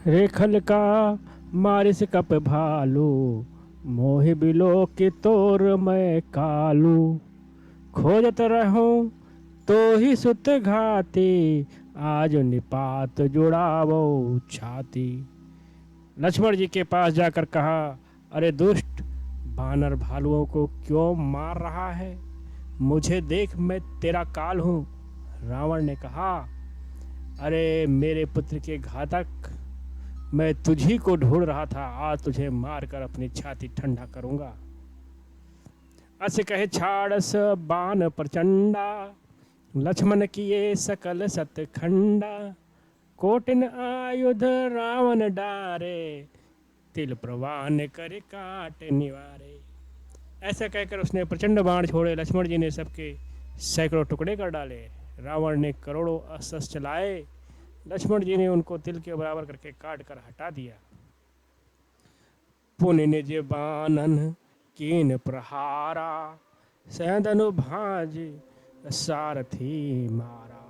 रेखल का मारिस कप भालू, मोहि बिलो की तोर मैं कालू। खोजत रहूं तो ही सुत घाती, आज निपात जुड़ावो छाती। लक्ष्मण जी के पास जाकर कहा, अरे दुष्ट, बानर भालुओं को क्यों मार रहा है? मुझे देख, मैं तेरा काल हूँ। रावण ने कहा, अरे मेरे पुत्र के घातक, मैं तुझी को ढूंढ रहा था, आज तुझे मारकर अपनी छाती ठंडा करूंगा। अस कहे छाड़स बाण प्रचंडा, लक्ष्मण किए सकल सतखंडा। कोटिन आयुध रावण डारे, तिल प्रवान कर काट निवारे। ऐसा कहकर उसने प्रचंड बाण छोड़े। लक्ष्मण जी ने सबके सैकड़ों टुकड़े कर डाले। रावण ने करोड़ों अस्त्र चलाए। लक्ष्मण जी ने उनको तिल के बराबर करके काट कर हटा दिया। पुनि निज बानन कीन प्रहारा, सैंधनु भाज सारथी मारा।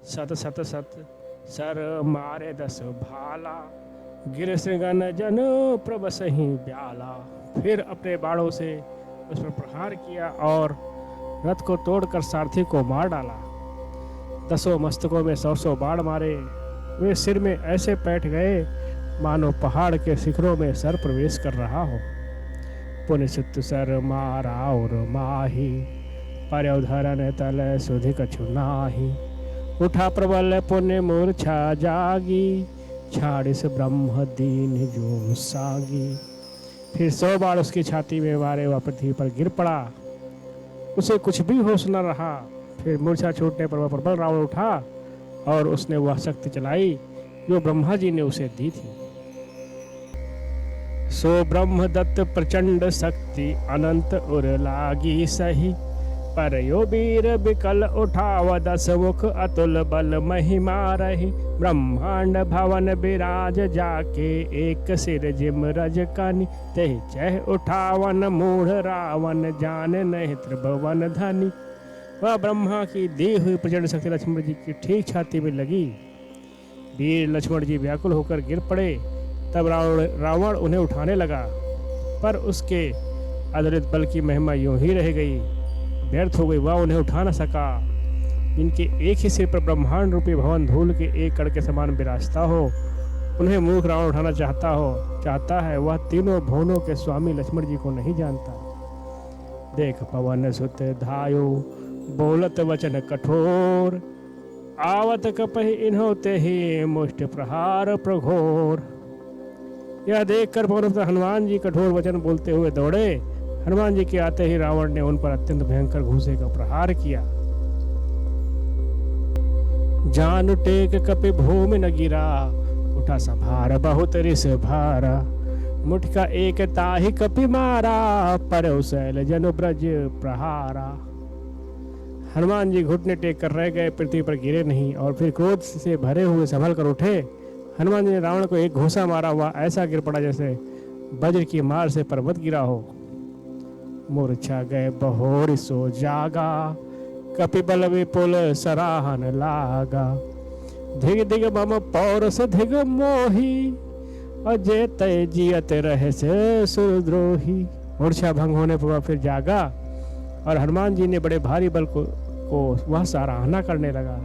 सत सत सत सर मारे 10 भाला, गिर सिंगन जन प्रबसहि ब्याला। फिर अपने बाणों से उस पर प्रहार किया और रथ को तोड़कर सारथी को मार डाला। 10 मस्तकों में 100 बाण मारे। वे सिर में ऐसे बैठ गए मानो पहाड़ के शिखरों में सर प्रवेश कर रहा हो। पुनिसुत सर मारा और माही, पर्यवधरन तल सुधि कछु नाही। उठा प्रबल पुण्य मूर्छा जागी, छाड़िस ब्रह्म दीन जो सागी। फिर 100 बाण उसकी छाती में मारे, वह पृथ्वी पर गिर पड़ा। उसे कुछ भी होश न रहा। फिर मूर्छा छूटने पर वह प्रबल रावण उठा और उसने वह शक्ति चलाई जो ब्रह्मा जी ने उसे दी थी। सो ब्रह्मदत्त प्रचंड शक्ति, अनंत उर लागी सही। पर यो वीर बिकल उठाव, 10 मुख अतुल बल महिमा रही। ब्रह्मांड भवन विराज जाके, एक सिर जिम रज कानी। तेहि चह उठावन मूढ़ रावण, जान नहीं त्रिभुवन धनी। वह ब्रह्मा की दी हुई प्रचंड शक्ति लक्ष्मण जी की ठीक छाती में लगी। वीर लक्ष्मण जी व्याकुल होकर गिर पड़े। तब रावण उन्हें उठाने लगा, पर उसके अद्भुत बल की महिमा यूं ही रह गई, व्यर्थ हो गई। वह उन्हें उठा न सका। इनके एक ही सिर पर ब्रह्मांड रूपी भवन धूल के एक कण के समान विराजता हो, उन्हें मूर्ख रावण उठाना चाहता है। वह तीनों भुवनों के स्वामी लक्ष्मण जी को नहीं जानता। देख पवन सुत धायो, बोलत वचन कठोर। आवत कपहि इन्हों ते ही, मुष्ट प्रहार प्रघोर। यह देखकर पवन हनुमान जी कठोर वचन बोलते हुए दौड़े। हनुमान जी के आते ही रावण ने उन पर अत्यंत भयंकर घूसे का प्रहार किया। जान टेक कपि भूमि न गिरा, उठा संभार बहुत रिस भारा। मुठका एक ताहि कपि मारा, परौ शैल जनु ब्रज प्रहारा। हनुमान जी घुटने टेक कर रह गए, पृथ्वी पर गिरे नहीं और फिर क्रोध से भरे हुए संभल कर उठे। हनुमान जी ने रावण को एक घूसा मारा। हुआ ऐसा गिर पड़ा जैसे वज्र की मार से पर्वत गिरा हो। मूर्छा गए बहोर सो जागा, कपि बल विपुल सराहन लागा। धिग धिग मम पौरस धिग मोही, अजय तय जियत रहे से सुरद्रोही। मूर्छा भंग होने पर वह फिर जागा और हनुमान जी ने बड़े भारी बल को वह सराहना करने लगा।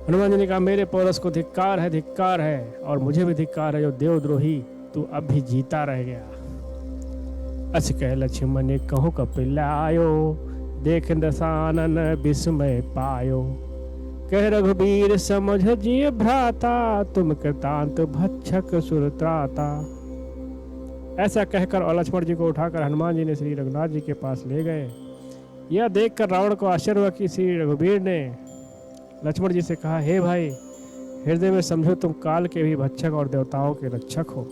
हनुमान जी ने कहा, मेरे पौरस को धिक्कार है और मुझे भी धिक्कार है जो देवद्रोही तू अब भी जीता रह गया। अस कह लक्ष्मण कहूँ कपिलायो, देख दशानन विस्मय पायो। कह रघुबीर समझ जिय भ्राता, तुम कृतांत भक्षक सुरत्राता। ऐसा कहकर और लक्ष्मण जी को उठाकर हनुमान जी ने श्री रघुनाथ जी के पास ले गए। यह देखकर रावण को आश्चर्य हुआ कि श्री रघुबीर ने लक्ष्मण जी से कहा, हे भाई, हृदय में समझो तुम काल के भी भक्षक और देवताओं के रक्षक हो।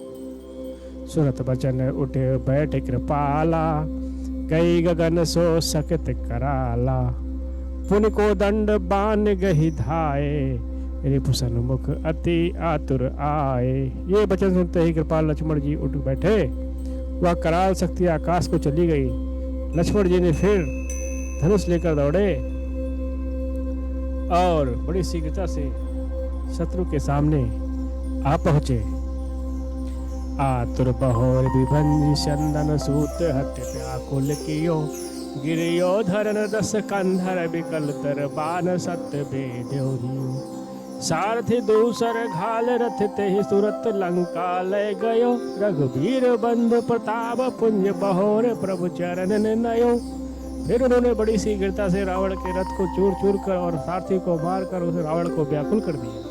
सुरत बचन उठे बैठ कृपाला, गई गगन सो सकत कराला। पुन को दंड बान गही धाये, रिपुसन मुख अति आतुर आए। ये वचन सुनते ही कृपाल लक्ष्मण जी उठ बैठे। वह कराल शक्ति आकाश को चली गई। लक्ष्मण जी ने फिर धनुष लेकर दौड़े और बड़ी शीघ्रता से शत्रु के सामने आ पहुँचे। आतुर बहोर विभंज चंदन सूत हत्य व्याकुल कियो, गिरियो धरन दस कंधर विकल तर बान सत्य बेद्यो। सारथि दूसर घाल रथ ते सुरत लंका ले गयो, रघुवीर बंधु प्रताप पुंज बहोर प्रभु चरण नयो। फिर उन्होंने बड़ी शीघ्रता से रावण के रथ को चूर चूर कर और सारथी को मार कर उस रावण को व्याकुल कर दिया।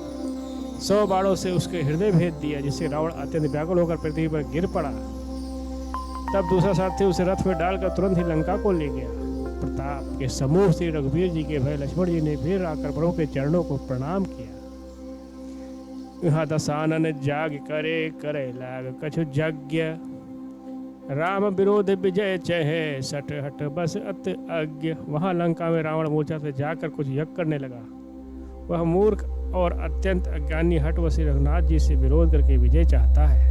100 बाणों से उसके हृदय भेद दिया, जिससे रावण अत्यंत व्याकुल होकर पृथ्वी पर गिर पड़ा। तब दूसरा सारथी उसे रथ में डालकर तुरंत ही लंका को ले गया। प्रताप के समूह श्री रघुवीर जी के भाई लक्ष्मण जी ने फिर आकर प्रभु के चरणों को प्रणाम किया। यहाँ दसानन जाग करे करे लाग कछु यज्ञ, राम विरोध विजय चहे सठ हट बस अत अज्ञ। वहाँ लंका में रावण मूर्छा से जाकर कुछ यज्ञ करने लगा। वह मूर्ख और अत्यंत अज्ञानी हट व श्री रघुनाथ जी से विरोध करके विजय चाहता है।